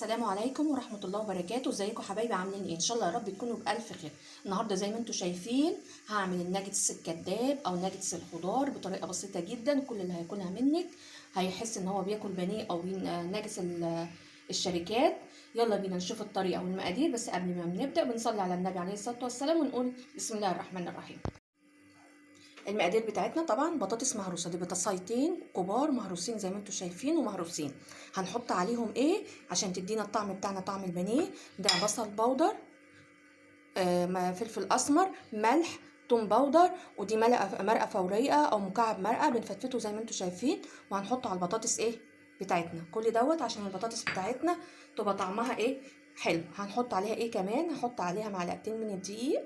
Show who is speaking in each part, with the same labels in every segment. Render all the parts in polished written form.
Speaker 1: السلام عليكم ورحمة الله وبركاته. ازيكم حبايبي؟ عاملين ايه؟ ان شاء الله يا رب تكونوا بألف خير. النهارده زي ما انتم شايفين هعمل الناجتس الكداب او ناجتس الخضار بطريقة بسيطة جدا. كل اللي هياكلها منك هيحس ان هو بياكل بانيه او ناجتس الشركات. يلا بينا نشوف الطريقة والمقادير، بس قبل ما نبدأ بنصلي على النبي عليه الصلاة والسلام ونقول بسم الله الرحمن الرحيم. المقادير بتاعتنا طبعا بطاطس مهروسه، دي بطاطسايتين كبار مهروسين زي ما انتم شايفين ومهروسين. هنحط عليهم ايه عشان تدينا الطعم بتاعنا طعم البانيه؟ ده بصل بودر، فلفل اسمر، ملح، توم بودر، ودي مرقه فوريه او مكعب مرقه بنفتفته زي ما انتم شايفين، وهنحطه على البطاطس ايه بتاعتنا. كل دوت عشان البطاطس بتاعتنا تبقى طعمها ايه حلو. هنحط عليها ايه كمان؟ هحط عليها معلقتين من الدقيق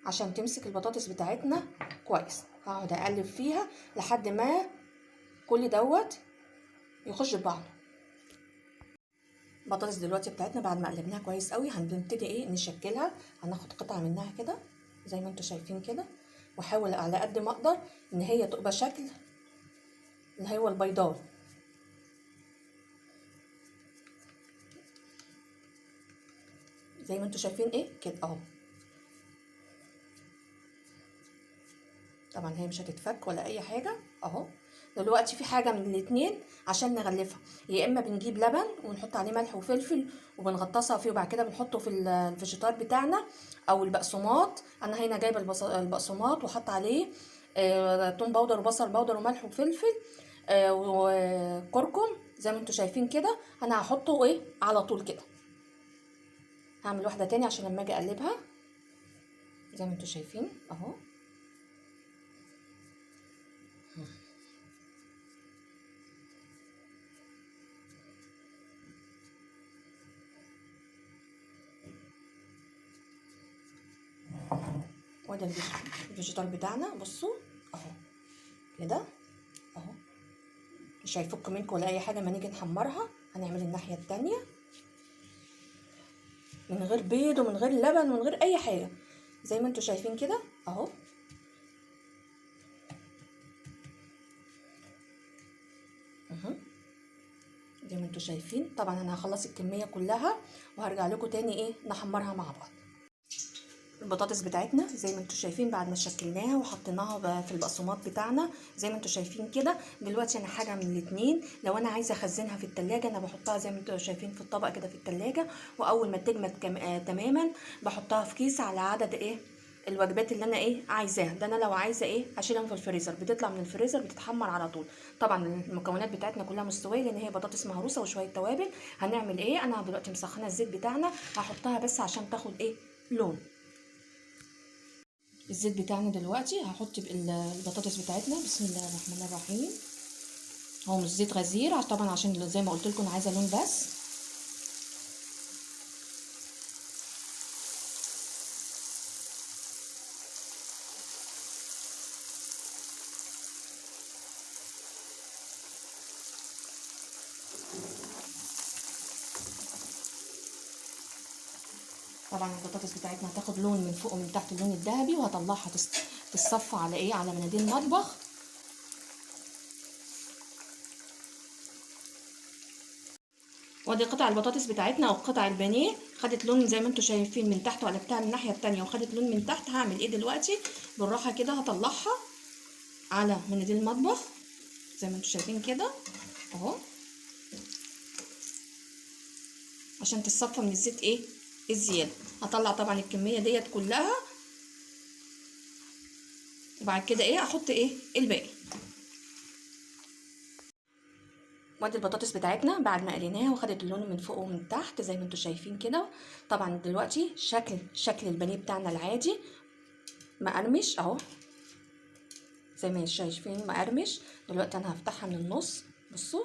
Speaker 1: عشان تمسك البطاطس بتاعتنا كويس. هقعد اقلب فيها لحد ما كل دوت يخش في بعضه. البطاطس دلوقتي بتاعتنا بعد ما قلبناها كويس قوي هنبتدي ايه نشكلها. هناخد قطعه منها كده زي ما انتم شايفين كده، واحاول على قد ما اقدر ان هي تبقى شكل اللي هو البيضاوي زي ما انتم شايفين ايه كده اهو. طبعا هي مش هتتفك ولا اي حاجه اهو. دلوقتي في حاجه من الاتنين عشان نغلفها، يا اما بنجيب لبن ونحط عليه ملح وفلفل وبنغطسها فيه وبعد كده بنحطه في الفيجيتار بتاعنا، او البقسماط. انا هنا جايبه البقسماط وحط عليه توم باودر وبصل باودر وملح وفلفل وكركم زي ما انتم شايفين كده. انا هحطه ايه على طول كده. هعمل واحده تاني عشان لما اجي اقلبها زي ما انتم شايفين اهو. وده الفيجيتار بتاعنا بصوا اهو كده اهو، مش هيفك منكم ولا اي حاجه. ما نيجي نحمرها هنعمل الناحيه التانية من غير بيض ومن غير لبن ومن غير اي حاجه زي ما انتم شايفين كده اهو. زي ما انتم شايفين. طبعا انا هخلص الكميه كلها وهرجع لكم تاني ايه نحمرها مع بعض. البطاطس بتاعتنا زي ما انتم شايفين بعد ما شكلناها وحطيناها في البقسماط بتاعنا زي ما انتم شايفين كده. دلوقتي انا حاجه من الاتنين، لو انا عايزه اخزنها في التلاجة انا بحطها زي ما انتم شايفين في الطبق كده في التلاجة، واول ما تجمد تماما بحطها في كيس على عدد ايه الوجبات اللي انا ايه عايزاها. ده انا لو عايزه ايه اشيلهم في الفريزر بتطلع من الفريزر بتتحمر على طول. طبعا المكونات بتاعتنا كلها مستويه لان هي بطاطس مهروسه وشويه توابل. هنعمل ايه؟ انا دلوقتي مسخنه الزيت بتاعنا هحطها بس عشان تاخد ايه لون. الزيت بتاعنا دلوقتي هحط البطاطس بتاعتنا بسم الله الرحمن الرحيم. هو مش زيت غزير طبعا عشان زي ما قلت لكم عايزه لون بس. طبعا البطاطس بتاعتنا هتاخد لون من فوق ومن تحت اللون الذهبي، وهطلعها تتصفى على ايه على مناديل مطبخ. وادي قطع البطاطس بتاعتنا او قطع البانيه خدت لون زي ما انتم شايفين من تحت، وقلبتها الناحيه التانية وخدت لون من تحت. هعمل ايه دلوقتي؟ بالراحه كده هطلعها على مناديل المطبخ زي ما انتم شايفين كده اهو عشان تتصفى من الزيت ايه الزياده. هطلع طبعا الكميه ديت كلها وبعد كده ايه احط ايه الباقي. وادي البطاطس بتاعتنا بعد ما قليناها وخدت اللون من فوق ومن تحت زي ما انتم شايفين كده. طبعا دلوقتي شكل البانيه بتاعنا العادي مقرمش اهو زي ما شايفين مقرمش. دلوقتي انا هفتحها من النص بصوا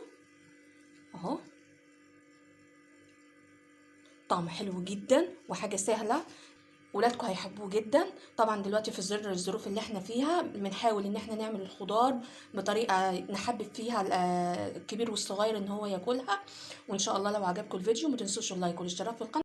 Speaker 1: اهو. طعم حلو جدا وحاجه سهله ولادكم هيحبوه جدا. طبعا دلوقتي في الظروف اللي احنا فيها بنحاول ان احنا نعمل الخضار بطريقه نحبب فيها الكبير والصغير ان هو ياكلها. وان شاء الله لو عجبكم الفيديو ما تنسوش اللايك والاشتراك في القناه.